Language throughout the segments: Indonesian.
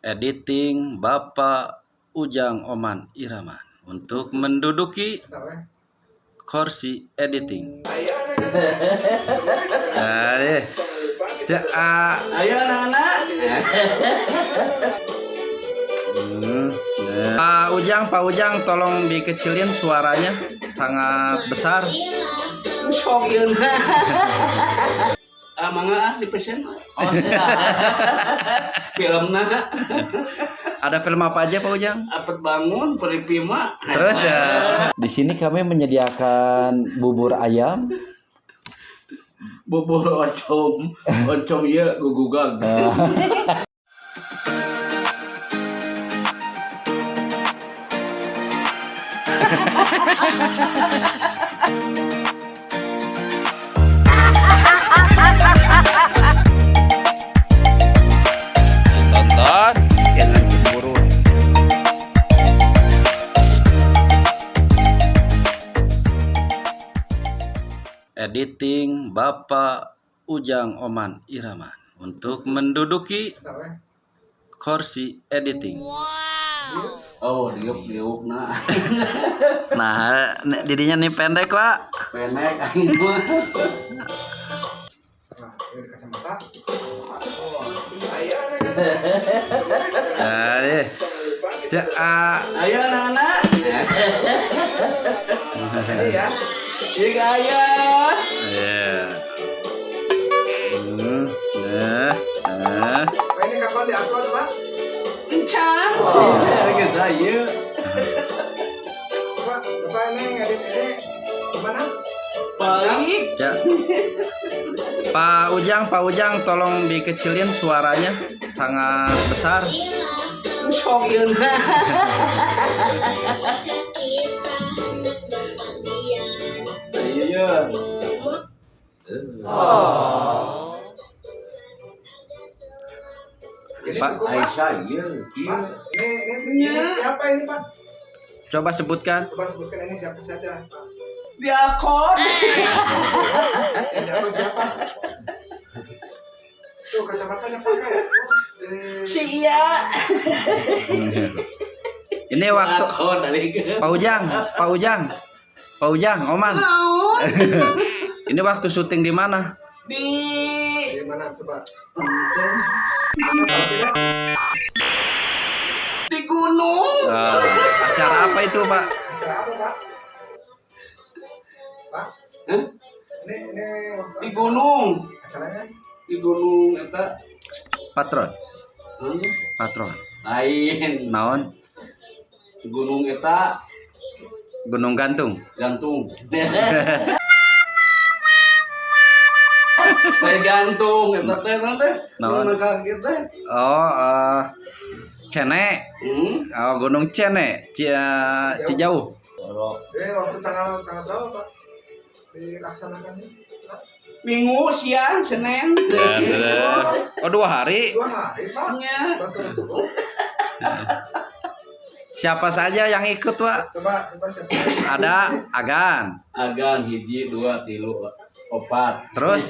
Editing Bapak Ujang Oman Iraman untuk menduduki kursi editing. Ayo anak-anak. Pak Ujang, tolong dikecilin suaranya, sangat besar. Shokin. Mangga di pesen. Oh, filmna. Ada film apa aja Pak Ujang? Apet bangun, peripima. Terus ya. Di sini kami menyediakan bubur ayam, Bubur oncom ya gugugang. Tonton, jangan cemburu. Editing Bapak Ujang Oman Iraman untuk menduduki kursi editing. Oh, diuk nah. Nah, didinya nih pendek Pak. Pendek aing mah. Kacamata. Ayo anak-anak. Ini ya. Iya ayah. Ini kapan diupload, Pak? Encang. Harga saya. Bapak ini ngedit ini gimana? Baik. Ya. Pak Ujang, tolong dikecilin suaranya, sangat besar. Shokin. Iya. Pak Aisyah, iya. Pak, ini siapa ini, Pak? Coba sebutkan. Coba sebutkan ini siapa saja, Pak. Diakon. Yang jatuh siapa? Tuh kacamatanya pakai. Si iya. Ini waktu Pak Ujang, Oman. Ini waktu syuting di mana? Di mana coba? Di gunung. Acara apa itu Pak? Acara apa, Pak? Pak? Hah? Ini waktu Di gunung. acaranya? Di gunung eta. Patron. Lain. Naon? Gunung eta Gunung Gantung. gantung. Lain gantung eta teh teh. Naon? Kaget teh. Cene. Oh, Gunung Cene, Cijauh. Ini waktu tanggal berapa, Pak? Dilaksanakannya? Pak? Minggu siang Senin. Oh, 2 hari. 2 hari, Pak. Nya. Betul. Siapa saja yang ikut Pak? Coba siapa? Ada Agan. Agan 1 2 3 4. Terus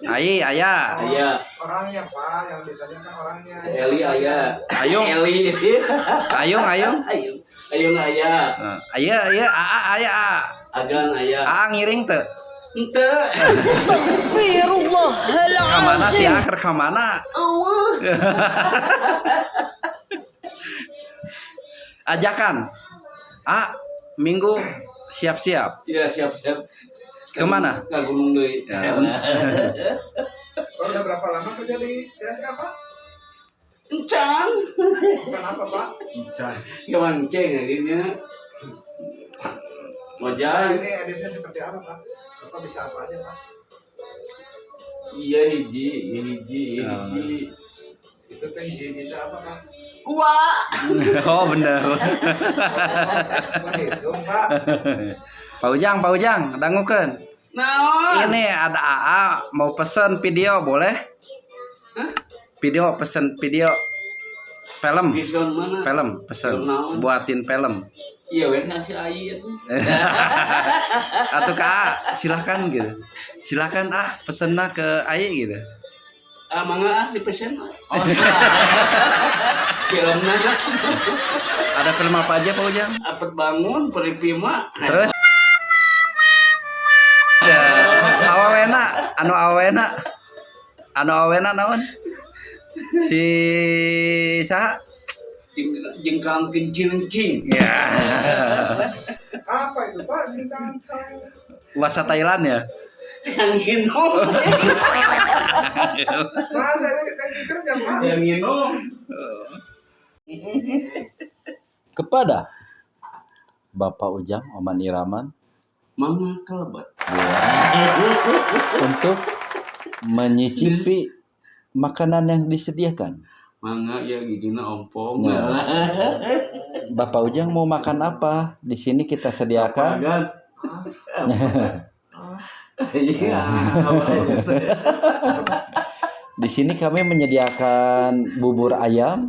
Ayah. Aya Orangnya, Pak, yang ditanyakan orangnya. Eli aya. Ayung. Eli. Ayung. Ayung aya. Ayah. Agan aya. Ngiring teu. Henteu. Kamana si akhir kamana? Ajakan. Minggu siap-siap. Iya siap-siap. Kemana? Ke gunung deui. Ya. Pak, udah berapa lama kerja di CSK, Pak? Encang. Pesan apa, Pak? Kemancing akhirnya. Pak, Wajah. ini editnya seperti apa, Pak? Bapak bisa apa aja, Pak? Iya hiji. Itu teh hiji apa, Pak? Wah. Oh bener. Berhitung, Pak. Pak Ujang, dangukeun. Naon? Ini ada AA mau pesen video boleh? Hah? Pesen video film. Vision mana? Film pesen. Film naon? Buatin film. Iya, weh nasi air. Atau Kak, silakan gitu. Silakan pesenna ke Ayi gitu. Mangga dipesen. Oh, Filmnya Ada film apa aja Pak Ujang? Apet bangun Peripima. Terus ya, anu awena naon? Si saha? Jengkang kincing. Ya. Apa itu Pak? Cincang. Bahasa Thailand ya? Yang minum. Masa itu yang kerja Pak? Yang minum. Kepada Bapak Ujang Oman Iraman Mama kelebat. untuk menyicipi makanan yang disediakan. Mangga ya gigina ompong. Nah. Bapak Ujang mau makan apa? Di sini kita sediakan. Kan? Iya. Di sini kami menyediakan bubur ayam,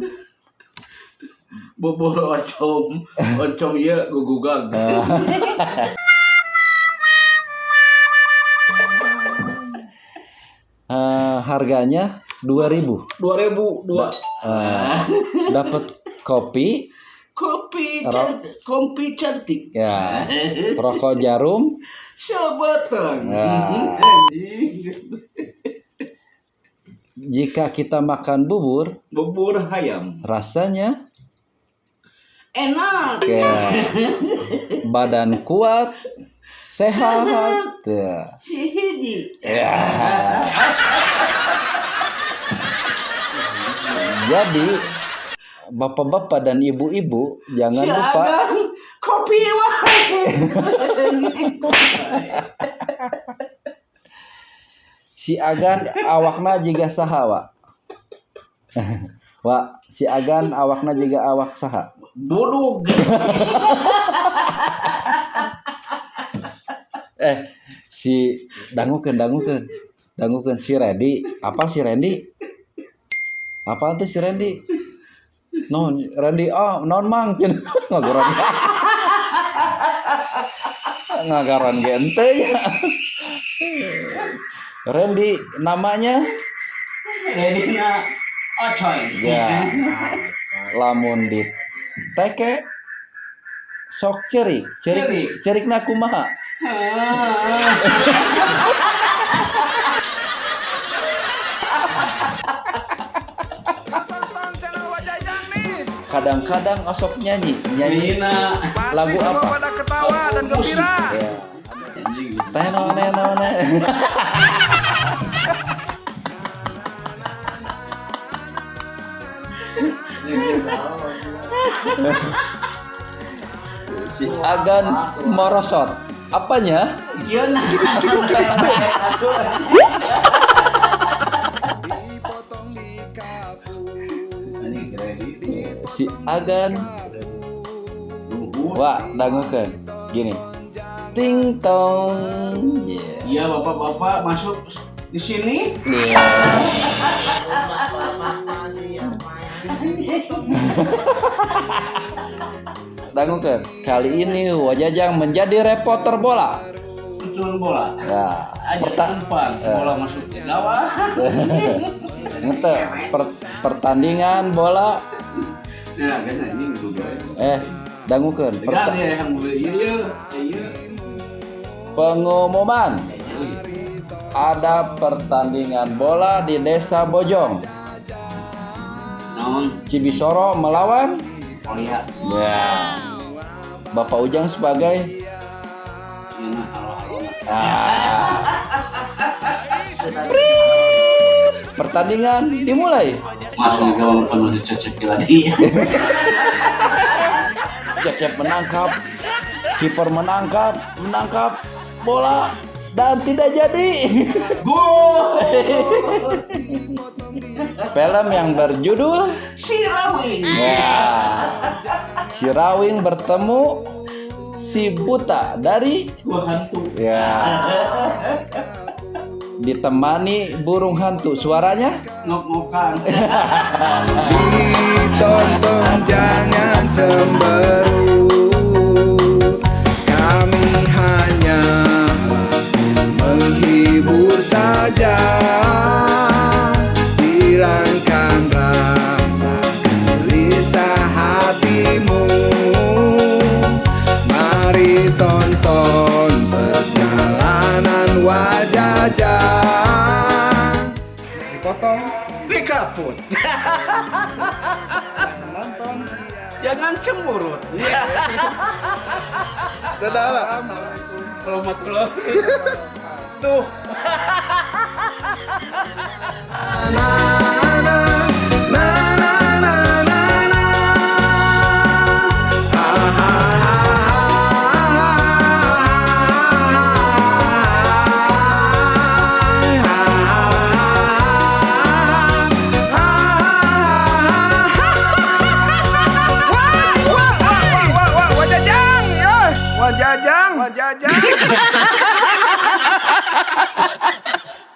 Bubur oncom ya gugugag. harganya 2.000. 2002. Dapat kopi, Kopi cantik. ya, rokok jarum, Sebatang. Nah. Jika kita makan bubur, Bubur ayam. rasanya Enak. ya, badan kuat, sehat. Ya. Hiji. Ya. Jadi bapak-bapak dan ibu-ibu jangan lupa Kopi wae. si Agan awakna jiga saha wa. Wa, si Agan awakna jiga awak saha. Budug. Si dangukeun si Randy. Apa si Randy? Apa tuh si Randy? Non Randy non mang ngagaran. Ngagaran gente ya. Randy namanya Redina Acoy. ya. Lamun di teke sok cerik kumaha. Kadang-kadang osok nyanyi Redina lagu Pasti semua apa? pada ketawa dan gembira. Ya. Tenone. Si Agan merosot. Apanya? Iya nah. Si Agan wah dangukeun gini. Ting tong. Yeah. Iya bapak-bapak masuk di sini. Dangukeun. Kali ini Wajajang menjadi reporter bola. Betul bola. Ya. Aja umpan bola masuk ke gawang. Ngete pertandingan bola Nah, kan anjing juga. dangukeun Tegang ya yang beli iya. pengumuman ada pertandingan bola di Desa Bojong. Naon? Cibisoro melawan Oh iya. ya. Bapak Ujang sebagai Iya halo. pertandingan dimulai. Masuk ke gawang penuh dicecek lagi. Cecep menangkap, kiper menangkap bola dan tidak jadi. Gol. Film yang berjudul Sirawing. ya. Si Rawing bertemu si Buta dari Gua hantu. ya. Ditemani burung hantu, suaranya Ngok-ngokan. Ditonton jangan cemberut. Kami hanya menghibur saja. Hilangkan rasa gelisah. kaput. Nonton. Jangan cemburut. Dadah. Rahmatullah. Tuh.